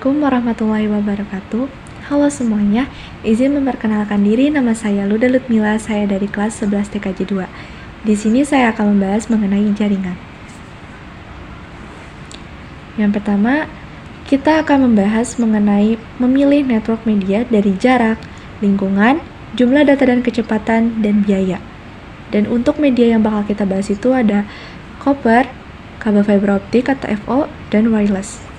Assalamualaikum warahmatullahi wabarakatuh. Halo semuanya, izin memperkenalkan diri, nama saya Luda Lutmila, saya dari kelas 11 TKJ 2. Di sini saya akan membahas mengenai jaringan. Yang pertama, kita akan membahas mengenai memilih network media dari jarak, lingkungan, jumlah data dan kecepatan, dan biaya. Dan untuk media yang bakal kita bahas itu ada copper, kabel fiber optik atau FO, dan wireless.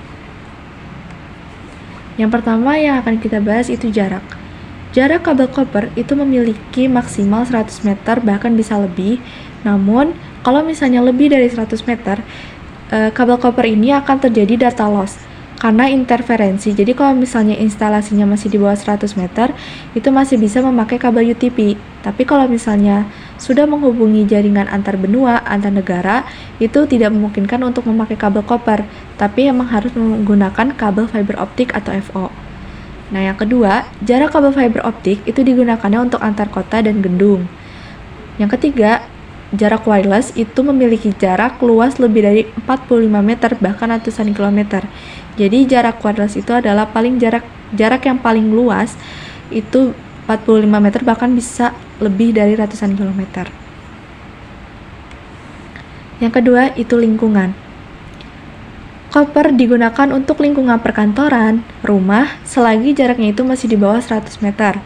Yang pertama yang akan kita bahas itu jarak. Jarak kabel koper itu memiliki maksimal 100 meter, bahkan bisa lebih. Namun, kalau misalnya lebih dari 100 meter, kabel koper ini akan terjadi data loss karena interferensi. Jadi kalau misalnya instalasinya masih di bawah 100 meter, itu masih bisa memakai kabel UTP. Tapi kalau misalnya sudah menghubungi jaringan antar benua, antar negara, itu tidak memungkinkan untuk memakai kabel koper, tapi emang harus menggunakan kabel fiber optik atau FO. Nah, yang kedua, jarak kabel fiber optik itu digunakannya untuk antar kota dan gedung. Yang ketiga, jarak wireless itu memiliki jarak luas lebih dari 45 meter, bahkan ratusan kilometer. Jadi jarak wireless itu adalah jarak yang paling luas, itu 45 meter, bahkan bisa lebih dari ratusan kilometer. Yang kedua itu lingkungan. Koper digunakan untuk lingkungan perkantoran, rumah, selagi jaraknya itu masih di bawah 100 meter.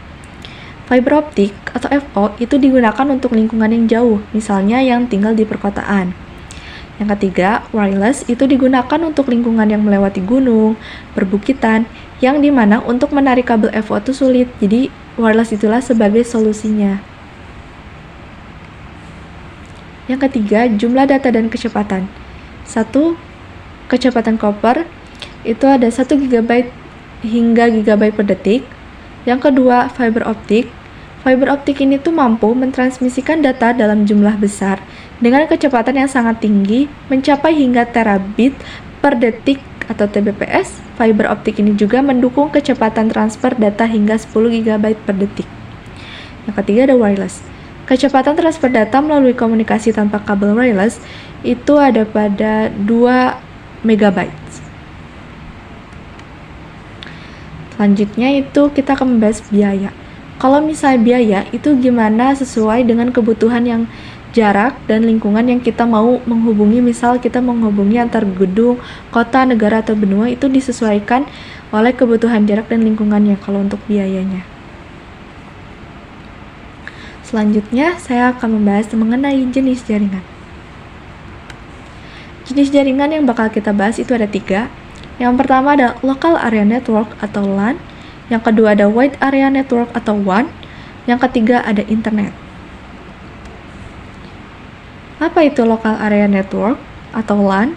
Fiber optik atau FO itu digunakan untuk lingkungan yang jauh, misalnya yang tinggal di perkotaan. Yang ketiga, wireless itu digunakan untuk lingkungan yang melewati gunung, perbukitan, yang dimana untuk menarik kabel FO itu sulit, jadi wireless itulah sebagai solusinya. Yang ketiga, jumlah data dan kecepatan. 1. Kecepatan koper itu ada 1 GB hingga GB per detik. Yang kedua, fiber optik. Fiber optik ini tuh mampu mentransmisikan data dalam jumlah besar dengan kecepatan yang sangat tinggi, mencapai hingga terabit per detik atau Tbps. Fiber optik ini juga mendukung kecepatan transfer data hingga 10 GB per detik. Yang ketiga ada wireless. Kecepatan transfer data melalui komunikasi tanpa kabel wireless itu ada pada 2 MB. Selanjutnya itu kita akan membahas biaya. Kalau misalnya biaya itu gimana sesuai dengan kebutuhan yang jarak dan lingkungan yang kita mau menghubungi. Misal kita menghubungi antar gedung, kota, negara, atau benua, itu disesuaikan oleh kebutuhan jarak dan lingkungannya kalau untuk biayanya. Selanjutnya saya akan membahas mengenai jenis jaringan. Jenis jaringan yang bakal kita bahas itu ada 3. Yang pertama ada Local Area Network atau LAN. Yang kedua ada Wide Area Network atau WAN. Yang ketiga ada Internet. Apa itu Local Area Network atau LAN?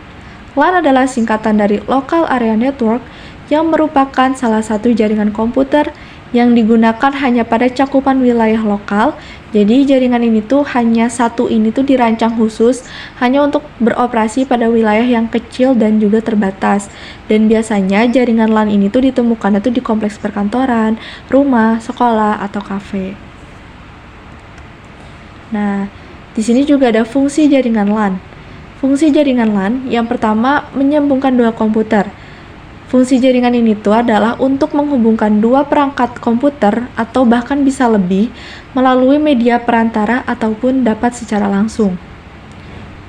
LAN adalah singkatan dari Local Area Network yang merupakan salah satu jaringan komputer yang digunakan hanya pada cakupan wilayah lokal. Jadi jaringan ini tuh hanya satu ini tuh dirancang khusus hanya untuk beroperasi pada wilayah yang kecil dan juga terbatas. Dan biasanya jaringan LAN ini tuh ditemukannya tuh di kompleks perkantoran, rumah, sekolah, atau kafe. Nah, di sini juga ada fungsi jaringan LAN. Fungsi jaringan LAN yang pertama menyambungkan 2 komputer. Fungsi jaringan ini tuh adalah untuk menghubungkan 2 perangkat komputer atau bahkan bisa lebih melalui media perantara ataupun dapat secara langsung.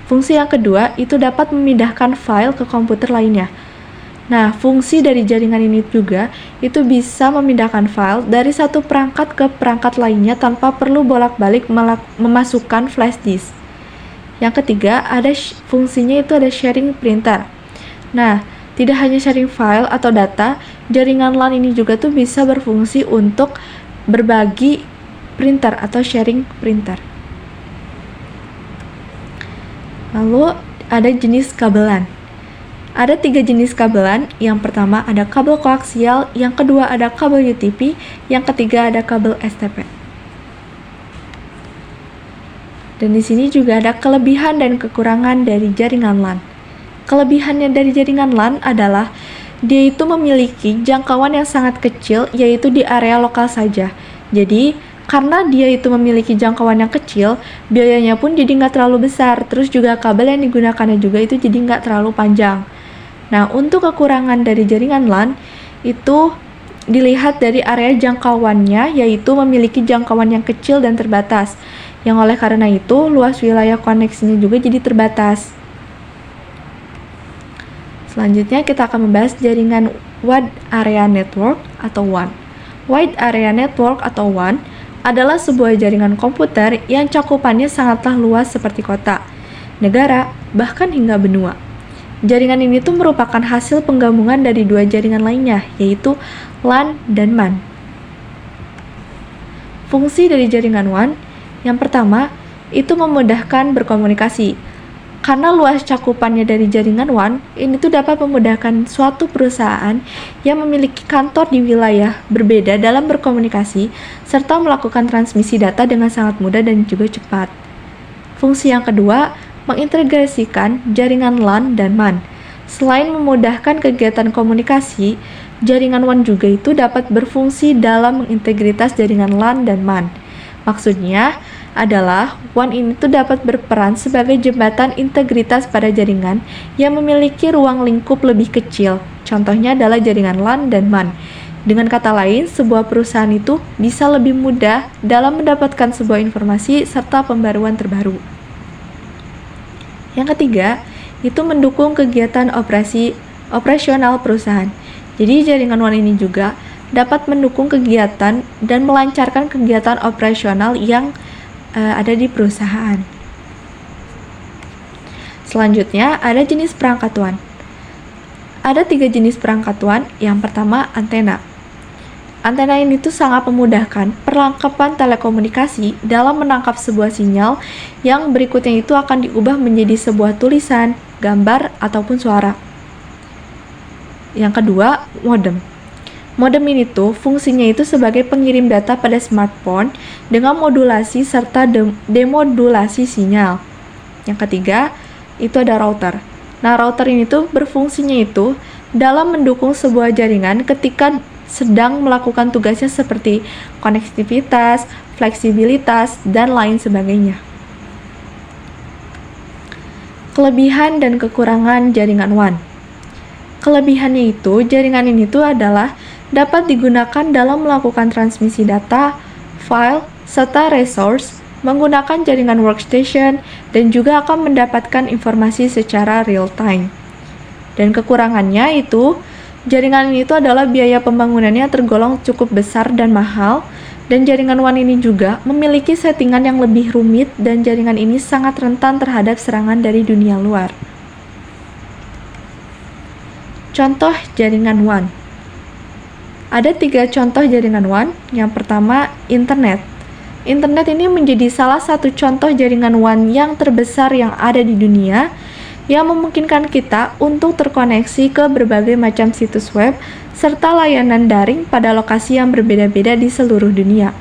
Fungsi yang kedua itu dapat memindahkan file ke komputer lainnya. Nah, fungsi dari jaringan ini juga itu bisa memindahkan file dari satu perangkat ke perangkat lainnya tanpa perlu bolak-balik memasukkan flash disk. Yang ketiga ada fungsinya itu ada sharing printer. Nah, tidak hanya sharing file atau data, jaringan LAN ini juga tuh bisa berfungsi untuk berbagi printer atau sharing printer. Lalu ada jenis kabelan. Ada 3 jenis kabelan. Yang pertama ada kabel koaksial, yang kedua ada kabel UTP, yang ketiga ada kabel STP. Dan di sini juga ada kelebihan dan kekurangan dari jaringan LAN. Kelebihannya dari jaringan LAN adalah dia itu memiliki jangkauan yang sangat kecil, yaitu di area lokal saja. Jadi, karena dia itu memiliki jangkauan yang kecil, biayanya pun jadi nggak terlalu besar. Terus juga kabel yang digunakannya juga itu jadi nggak terlalu panjang. Nah, untuk kekurangan dari jaringan LAN, itu dilihat dari area jangkauannya, yaitu memiliki jangkauan yang kecil dan terbatas, yang oleh karena itu luas wilayah koneksinya juga jadi terbatas. Selanjutnya kita akan membahas jaringan Wide Area Network atau WAN. Wide Area Network atau WAN adalah sebuah jaringan komputer yang cakupannya sangatlah luas seperti kota, negara, bahkan hingga benua. Jaringan ini tuh merupakan hasil penggabungan dari dua jaringan lainnya, yaitu LAN dan MAN. Fungsi dari jaringan WAN yang pertama, itu memudahkan berkomunikasi. Karena luas cakupannya dari jaringan WAN, ini tuh dapat memudahkan suatu perusahaan yang memiliki kantor di wilayah berbeda dalam berkomunikasi, serta melakukan transmisi data dengan sangat mudah dan juga cepat. Fungsi yang kedua, mengintegrasikan jaringan LAN dan MAN. Selain memudahkan kegiatan komunikasi, jaringan WAN juga itu dapat berfungsi dalam mengintegritas jaringan LAN dan MAN. Maksudnya adalah WAN ini tuh dapat berperan sebagai jembatan integritas pada jaringan yang memiliki ruang lingkup lebih kecil. Contohnya adalah jaringan LAN dan MAN. Dengan kata lain, sebuah perusahaan itu bisa lebih mudah dalam mendapatkan sebuah informasi serta pembaruan terbaru. Yang ketiga, itu mendukung kegiatan operasional perusahaan. Jadi jaringan WAN ini juga dapat mendukung kegiatan dan melancarkan kegiatan operasional yang ada di perusahaan. Selanjutnya, ada jenis perangkat WAN. Ada 3 jenis perangkat WAN. Yang pertama, antena. Antena ini tuh sangat memudahkan perlengkapan telekomunikasi dalam menangkap sebuah sinyal yang berikutnya itu akan diubah menjadi sebuah tulisan, gambar, ataupun suara. Yang kedua, modem. Modem ini tuh fungsinya itu sebagai pengirim data pada smartphone dengan modulasi serta demodulasi sinyal. Yang ketiga, itu ada router. Nah, router ini tuh berfungsinya itu dalam mendukung sebuah jaringan ketika sedang melakukan tugasnya seperti konektivitas, fleksibilitas, dan lain sebagainya. Kelebihan dan kekurangan jaringan WAN. Kelebihannya itu, jaringan ini tuh adalah dapat digunakan dalam melakukan transmisi data, file, serta resource menggunakan jaringan workstation dan juga akan mendapatkan informasi secara real time. Dan kekurangannya itu, jaringan ini itu adalah biaya pembangunannya tergolong cukup besar dan mahal, dan jaringan WAN ini juga memiliki settingan yang lebih rumit dan jaringan ini sangat rentan terhadap serangan dari dunia luar. Contoh jaringan WAN. Ada 3 contoh jaringan WAN. Yang pertama, internet. Internet ini menjadi salah satu contoh jaringan WAN yang terbesar yang ada di dunia, yang memungkinkan kita untuk terkoneksi ke berbagai macam situs web serta layanan daring pada lokasi yang berbeda-beda di seluruh dunia.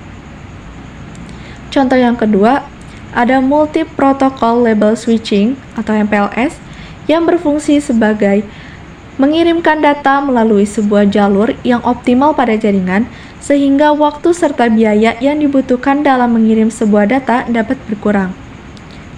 Contoh yang kedua, ada Multi Protocol Label Switching atau MPLS yang berfungsi sebagai mengirimkan data melalui sebuah jalur yang optimal pada jaringan sehingga waktu serta biaya yang dibutuhkan dalam mengirim sebuah data dapat berkurang.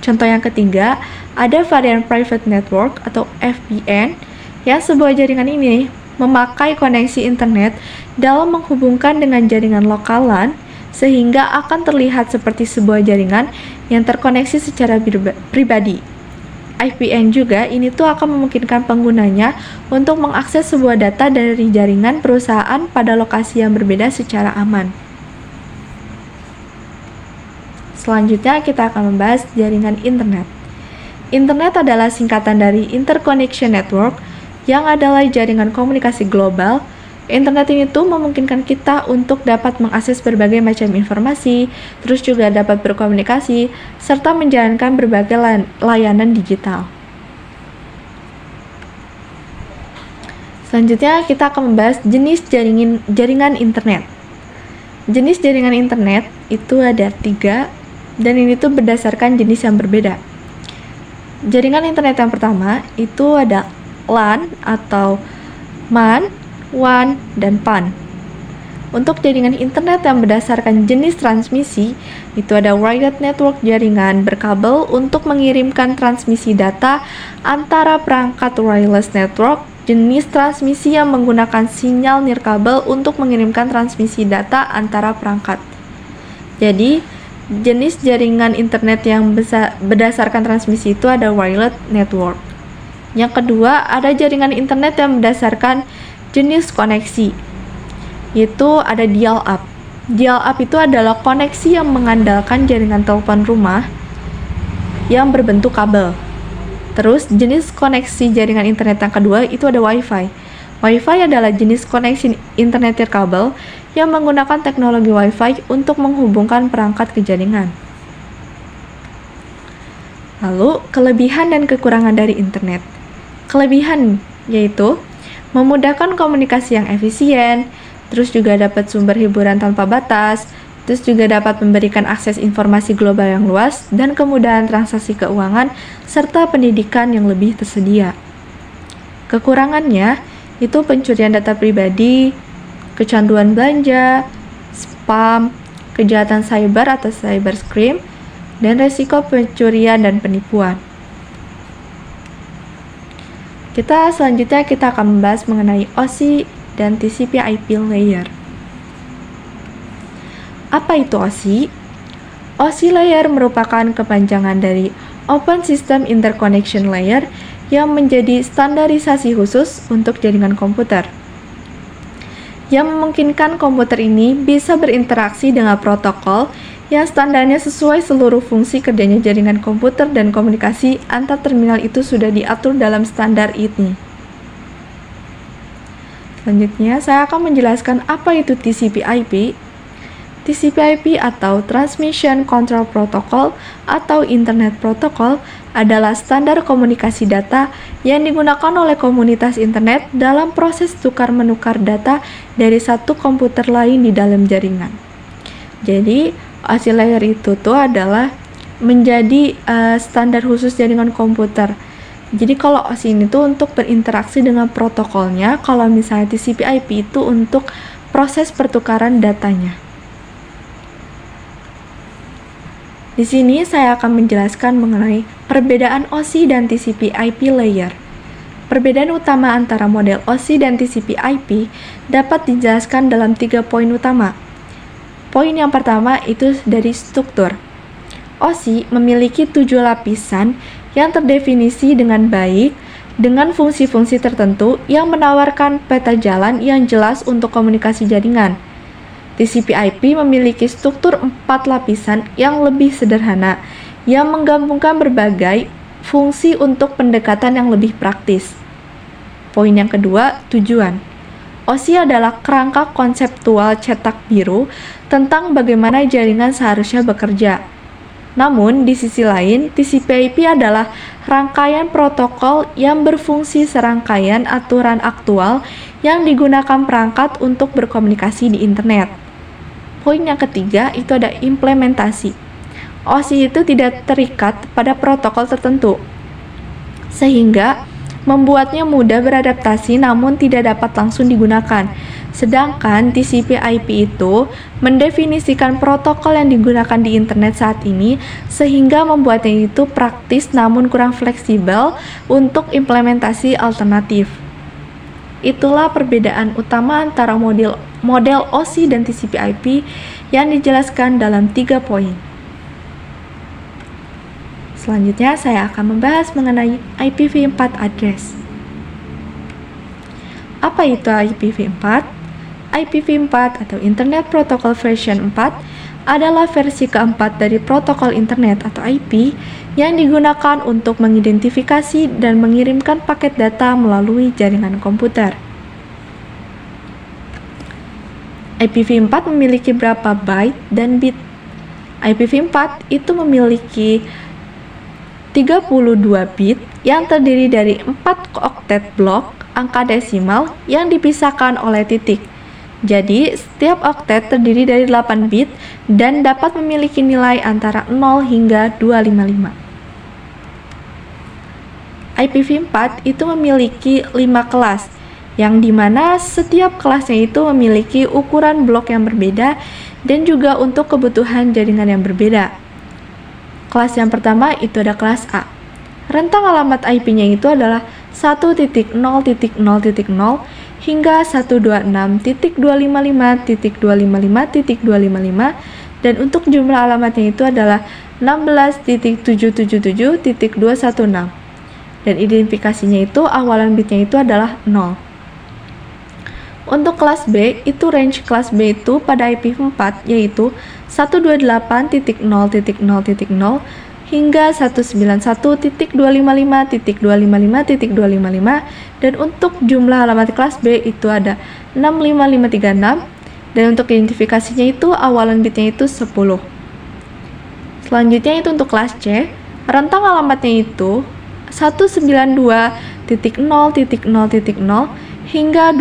Contoh yang ketiga, ada varian Private Network atau VPN yang sebuah jaringan ini memakai koneksi internet dalam menghubungkan dengan jaringan lokal LAN sehingga akan terlihat seperti sebuah jaringan yang terkoneksi secara pribadi. VPN juga ini tuh akan memungkinkan penggunanya untuk mengakses sebuah data dari jaringan perusahaan pada lokasi yang berbeda secara aman. Selanjutnya kita akan membahas jaringan internet. Internet adalah singkatan dari Interconnection Network yang adalah jaringan komunikasi global. Internet ini tuh memungkinkan kita untuk dapat mengakses berbagai macam informasi, terus juga dapat berkomunikasi, serta menjalankan berbagai layanan digital. Selanjutnya kita akan membahas jenis jaringan internet. Jenis jaringan internet itu ada 3, dan ini tuh berdasarkan jenis yang berbeda. Jaringan internet yang pertama itu ada LAN atau MAN, WAN, dan PAN. Untuk jaringan internet yang berdasarkan jenis transmisi, itu ada wired network, jaringan berkabel untuk mengirimkan transmisi data antara perangkat wireless network jenis transmisi yang menggunakan sinyal nirkabel untuk mengirimkan transmisi data antara perangkat. Jadi, jenis jaringan internet yang berdasarkan transmisi itu ada wireless network. Yang kedua, ada jaringan internet yang berdasarkan jenis koneksi, yaitu ada dial-up. Dial-up itu adalah koneksi yang mengandalkan jaringan telepon rumah yang berbentuk kabel. Terus, jenis koneksi jaringan internet yang kedua itu ada Wi-Fi. Wi-Fi adalah jenis koneksi internet nirkabel yang menggunakan teknologi Wi-Fi untuk menghubungkan perangkat ke jaringan. Lalu, kelebihan dan kekurangan dari internet. Kelebihan yaitu memudahkan komunikasi yang efisien, terus juga dapat sumber hiburan tanpa batas, terus juga dapat memberikan akses informasi global yang luas dan kemudahan transaksi keuangan serta pendidikan yang lebih tersedia. Kekurangannya itu pencurian data pribadi, kecanduan belanja, spam, kejahatan cyber atau cybercrime, dan resiko pencurian dan penipuan. Selanjutnya kita akan membahas mengenai OSI dan TCP/IP layer. Apa itu OSI? OSI layer merupakan kepanjangan dari Open System Interconnection Layer yang menjadi standarisasi khusus untuk jaringan komputer, yang memungkinkan komputer ini bisa berinteraksi dengan protokol yang standarnya sesuai seluruh fungsi kerjanya jaringan komputer dan komunikasi antar terminal itu sudah diatur dalam standar ini. Selanjutnya, saya akan menjelaskan apa itu TCP/IP. TCP/IP atau Transmission Control Protocol atau Internet Protocol adalah standar komunikasi data yang digunakan oleh komunitas internet dalam proses tukar-menukar data dari satu komputer lain di dalam jaringan. Jadi, OSI layer itu adalah menjadi standar khusus jaringan komputer. Jadi kalau OSI ini untuk berinteraksi dengan protokolnya, kalau misalnya TCP/IP itu untuk proses pertukaran datanya. Di sini saya akan menjelaskan mengenai perbedaan OSI dan TCP/IP layer. Perbedaan utama antara model OSI dan TCP/IP dapat dijelaskan dalam 3 poin utama. Poin yang pertama itu dari struktur. OSI memiliki 7 lapisan yang terdefinisi dengan baik dengan fungsi-fungsi tertentu yang menawarkan peta jalan yang jelas untuk komunikasi jaringan. TCP/IP memiliki struktur 4 lapisan yang lebih sederhana, yang menggabungkan berbagai fungsi untuk pendekatan yang lebih praktis. Poin yang kedua, tujuan. OSI adalah kerangka konseptual cetak biru tentang bagaimana jaringan seharusnya bekerja. Namun, di sisi lain, TCP/IP adalah rangkaian protokol yang berfungsi serangkaian aturan aktual yang digunakan perangkat untuk berkomunikasi di internet. Poin yang ketiga itu ada implementasi. OSI itu tidak terikat pada protokol tertentu, sehingga membuatnya mudah beradaptasi namun tidak dapat langsung digunakan. Sedangkan TCP/IP itu mendefinisikan protokol yang digunakan di internet saat ini sehingga membuatnya itu praktis namun kurang fleksibel untuk implementasi alternatif. Itulah perbedaan utama antara model OSI dan TCP/IP yang dijelaskan dalam 3 poin. Selanjutnya saya akan membahas mengenai IPv4 address. Apa itu IPv4? IPv4 atau Internet Protocol Version 4 adalah versi keempat dari protokol internet atau IP yang digunakan untuk mengidentifikasi dan mengirimkan paket data melalui jaringan komputer. IPv4 memiliki berapa byte dan bit? IPv4 itu memiliki 32 bit yang terdiri dari 4 oktet blok angka desimal yang dipisahkan oleh titik. Jadi, setiap oktet terdiri dari 8 bit dan dapat memiliki nilai antara 0 hingga 255. IPv4 itu memiliki 5 kelas, yang dimana setiap kelasnya itu memiliki ukuran blok yang berbeda dan juga untuk kebutuhan jaringan yang berbeda. Kelas yang pertama itu ada kelas A. Rentang alamat IP-nya itu adalah 1.0.0.0 hingga 126.255.255.255 dan untuk jumlah alamatnya itu adalah 16.777.216 dan identifikasinya itu awalan bitnya itu adalah 0. Untuk kelas B, itu range kelas B itu pada IPv4 yaitu 128.0.0.0 hingga 191.255.255.255 dan untuk jumlah alamat kelas B itu ada 65536 dan untuk identifikasinya itu awalan bitnya itu 10. Selanjutnya itu untuk kelas C, rentang alamatnya itu 192.0.0.0 hingga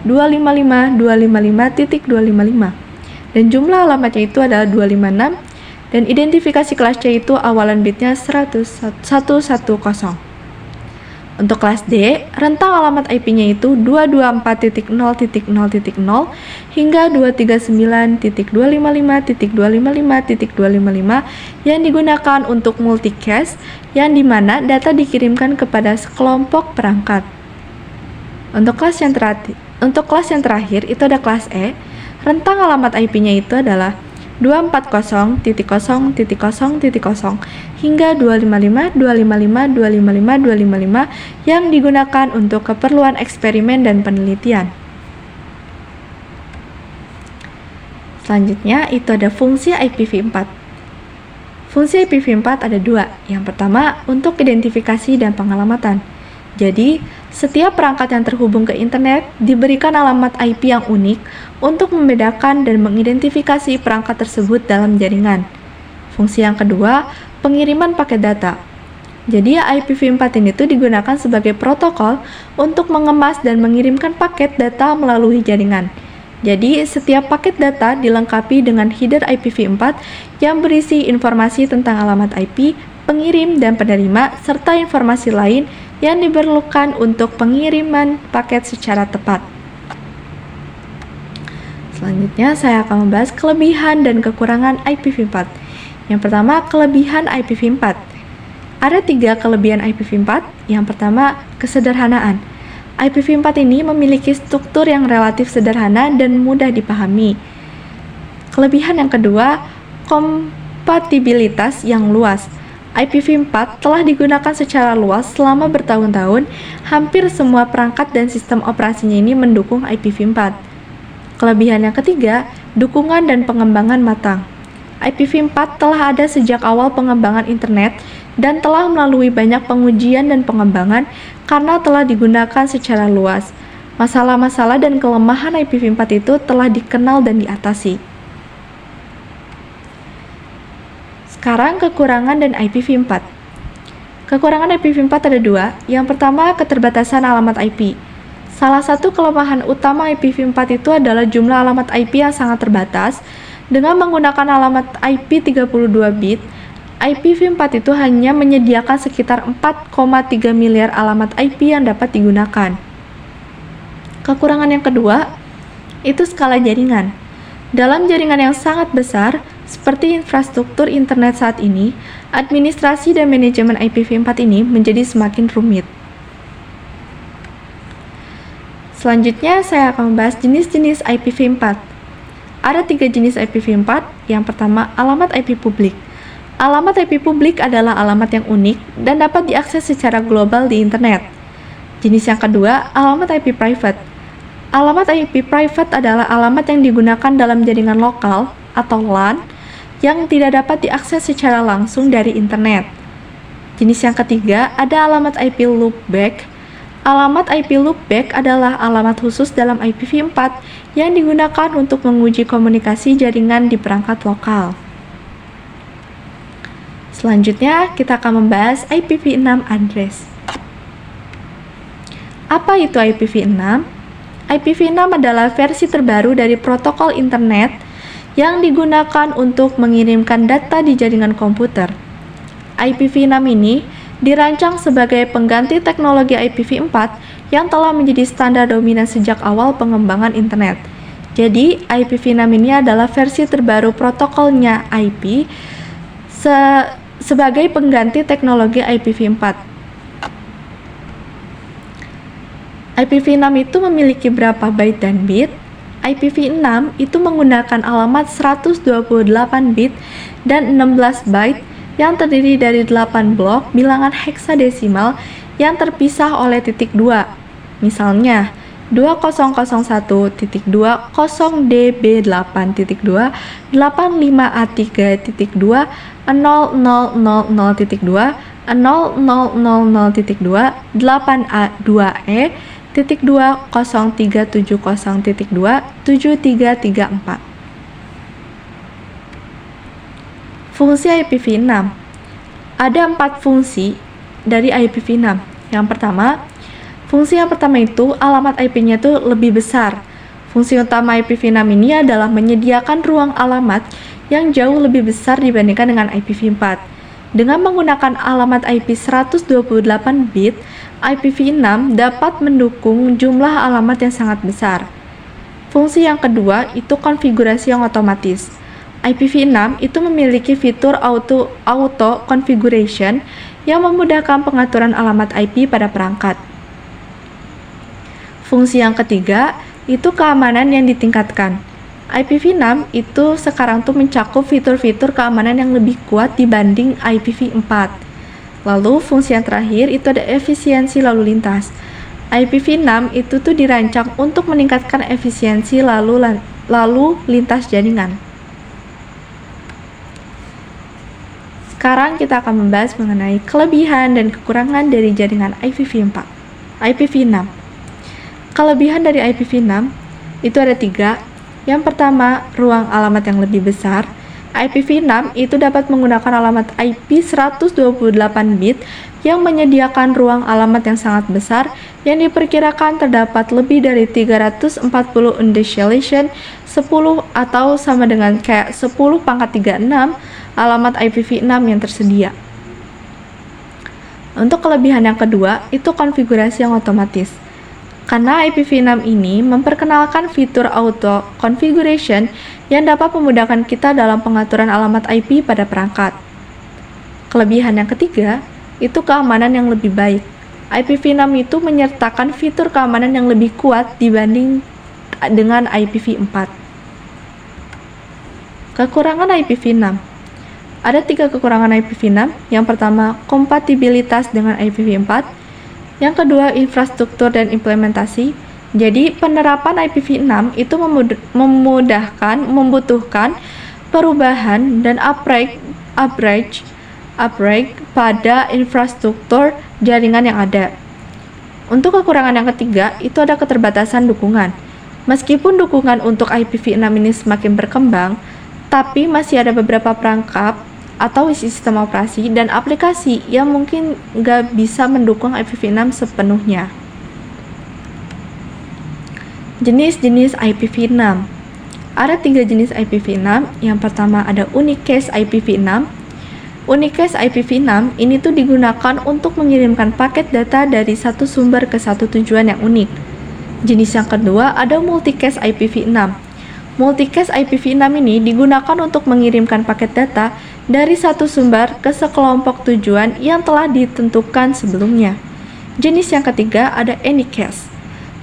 223.255.255.255 dan jumlah alamatnya itu adalah 256 dan identifikasi kelas C itu awalan bitnya 110. Untuk kelas D, rentang alamat IP-nya itu 224.0.0.0 hingga 239.255.255.255 yang digunakan untuk multicast yang dimana data dikirimkan kepada sekelompok perangkat. Untuk kelas yang terakhir itu ada kelas E, rentang alamat IP-nya itu adalah 240.0.0.0 hingga 255.255.255.255 yang digunakan untuk keperluan eksperimen dan penelitian. Selanjutnya itu ada fungsi IPv4. Fungsi IPv4 ada dua. Yang pertama untuk identifikasi dan pengalamatan. Jadi, setiap perangkat yang terhubung ke internet diberikan alamat IP yang unik untuk membedakan dan mengidentifikasi perangkat tersebut dalam jaringan. Fungsi yang kedua, pengiriman paket data. Jadi IPv4 ini tuh digunakan sebagai protokol untuk mengemas dan mengirimkan paket data melalui jaringan. Jadi setiap paket data dilengkapi dengan header IPv4 yang berisi informasi tentang alamat IP, pengirim dan penerima, serta informasi lain yang diperlukan untuk pengiriman paket secara tepat. Selanjutnya saya akan membahas kelebihan dan kekurangan IPv4. Yang pertama, kelebihan IPv4. Ada 3 kelebihan IPv4. Yang pertama, kesederhanaan. IPv4 ini memiliki struktur yang relatif sederhana dan mudah dipahami. Kelebihan yang kedua, kompatibilitas yang luas. IPv4 telah digunakan secara luas selama bertahun-tahun, hampir semua perangkat dan sistem operasinya ini mendukung IPv4. Kelebihan yang ketiga, dukungan dan pengembangan matang. IPv4 telah ada sejak awal pengembangan internet dan telah melalui banyak pengujian dan pengembangan karena telah digunakan secara luas. Masalah-masalah dan kelemahan IPv4 itu telah dikenal dan diatasi. Sekarang kekurangan dan IPv4. Kekurangan IPv4 ada 2. Yang pertama, keterbatasan alamat IP. Salah satu kelemahan utama IPv4 itu adalah jumlah alamat IP yang sangat terbatas. Dengan menggunakan alamat IP 32 bit, IPv4 itu hanya menyediakan sekitar 4,3 miliar alamat IP yang dapat digunakan. Kekurangan yang kedua, itu skala jaringan. Dalam jaringan yang sangat besar, seperti infrastruktur internet saat ini, administrasi dan manajemen IPv4 ini menjadi semakin rumit. Selanjutnya, saya akan membahas jenis-jenis IPv4. Ada 3 jenis IPv4. Yang pertama, alamat IP publik. Alamat IP publik adalah alamat yang unik dan dapat diakses secara global di internet. Jenis yang kedua, alamat IP private. Alamat IP private adalah alamat yang digunakan dalam jaringan lokal atau LAN yang tidak dapat diakses secara langsung dari internet. Jenis yang ketiga, ada alamat IP loopback. Alamat IP loopback adalah alamat khusus dalam IPv4 yang digunakan untuk menguji komunikasi jaringan di perangkat lokal. Selanjutnya, kita akan membahas IPv6 address. Apa itu IPv6? IPv6 adalah versi terbaru dari protokol internet yang digunakan untuk mengirimkan data di jaringan komputer. IPv6 ini dirancang sebagai pengganti teknologi IPv4 yang telah menjadi standar dominan sejak awal pengembangan internet. Jadi, IPv6 ini adalah versi terbaru protokolnya IP sebagai pengganti teknologi IPv4. IPv6 itu memiliki berapa byte dan bit? IPv6 itu menggunakan alamat 128 bit dan 16 byte yang terdiri dari 8 blok bilangan heksadesimal yang terpisah oleh titik 2. Misalnya, 20.1.2.0db8.2, 85A3.2, 0000.2, 0000.2, 8A2E, 20370.2, 7334. Fungsi IPv6. Ada 4 fungsi dari IPv6. Yang pertama, fungsi yang pertama itu alamat IP-nya itu lebih besar. Fungsi utama IPv6 ini adalah menyediakan ruang alamat yang jauh lebih besar dibandingkan dengan IPv4. Dengan menggunakan alamat IP 128 bit, IPv6 dapat mendukung jumlah alamat yang sangat besar. Fungsi yang kedua itu konfigurasi yang otomatis. IPv6 itu memiliki fitur auto configuration yang memudahkan pengaturan alamat IP pada perangkat. Fungsi yang ketiga itu keamanan yang ditingkatkan. IPv6 itu sekarang tuh mencakup fitur-fitur keamanan yang lebih kuat dibanding IPv4. Lalu fungsi yang terakhir itu ada efisiensi lalu lintas. IPv6 itu tuh dirancang untuk meningkatkan efisiensi lalu lintas jaringan. Sekarang kita akan membahas mengenai kelebihan dan kekurangan dari jaringan IPv6. Kelebihan dari IPv6 itu ada 3. Yang pertama, ruang alamat yang lebih besar. IPv6 itu dapat menggunakan alamat IP 128 bit yang menyediakan ruang alamat yang sangat besar yang diperkirakan terdapat lebih dari 340 undescellation 10 atau sama dengan kayak 10 pangkat 36 alamat IPv6 yang tersedia. Untuk kelebihan yang kedua, itu konfigurasi yang otomatis. Karena IPv6 ini memperkenalkan fitur auto configuration yang dapat memudahkan kita dalam pengaturan alamat IP pada perangkat. Kelebihan yang ketiga, itu keamanan yang lebih baik. IPv6 itu menyertakan fitur keamanan yang lebih kuat dibanding dengan IPv4. Kekurangan IPv6. Ada 3 kekurangan IPv6. Yang pertama, kompatibilitas dengan IPv4. Yang kedua, infrastruktur dan implementasi. Jadi, penerapan IPv6 itu membutuhkan perubahan dan upgrade pada infrastruktur jaringan yang ada. Untuk kekurangan yang ketiga, itu ada keterbatasan dukungan. Meskipun dukungan untuk IPv6 ini semakin berkembang, tapi masih ada beberapa perangkat atau sistem operasi dan aplikasi yang mungkin nggak bisa mendukung IPv6 sepenuhnya. Jenis-jenis IPv6. Ada 3 jenis IPv6. Yang pertama ada unicast IPv6. Unicast IPv6 ini tuh digunakan untuk mengirimkan paket data dari satu sumber ke satu tujuan yang unik. Jenis yang kedua ada multicast IPv6. Multicast IPv6 ini digunakan untuk mengirimkan paket data dari satu sumber ke sekelompok tujuan yang telah ditentukan sebelumnya. Jenis yang ketiga ada anycast.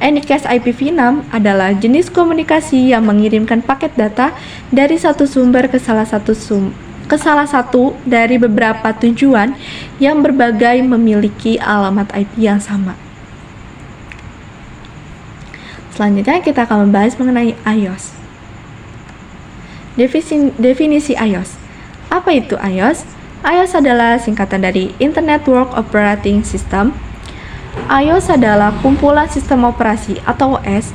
Anycast IPv6 adalah jenis komunikasi yang mengirimkan paket data dari satu sumber ke salah satu dari beberapa tujuan yang berbagai memiliki alamat IP yang sama. Selanjutnya kita akan membahas mengenai iOS. Definisi iOS. Apa itu iOS? iOS adalah singkatan dari Internet Work Operating System. iOS adalah kumpulan sistem operasi atau OS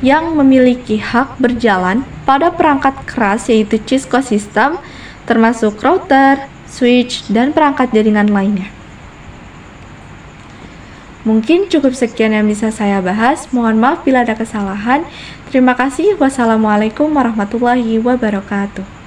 yang memiliki hak berjalan pada perangkat keras yaitu Cisco System, termasuk router, switch, dan perangkat jaringan lainnya. Mungkin cukup sekian yang bisa saya bahas. Mohon maaf bila ada kesalahan. Terima kasih. Wassalamualaikum warahmatullahi wabarakatuh.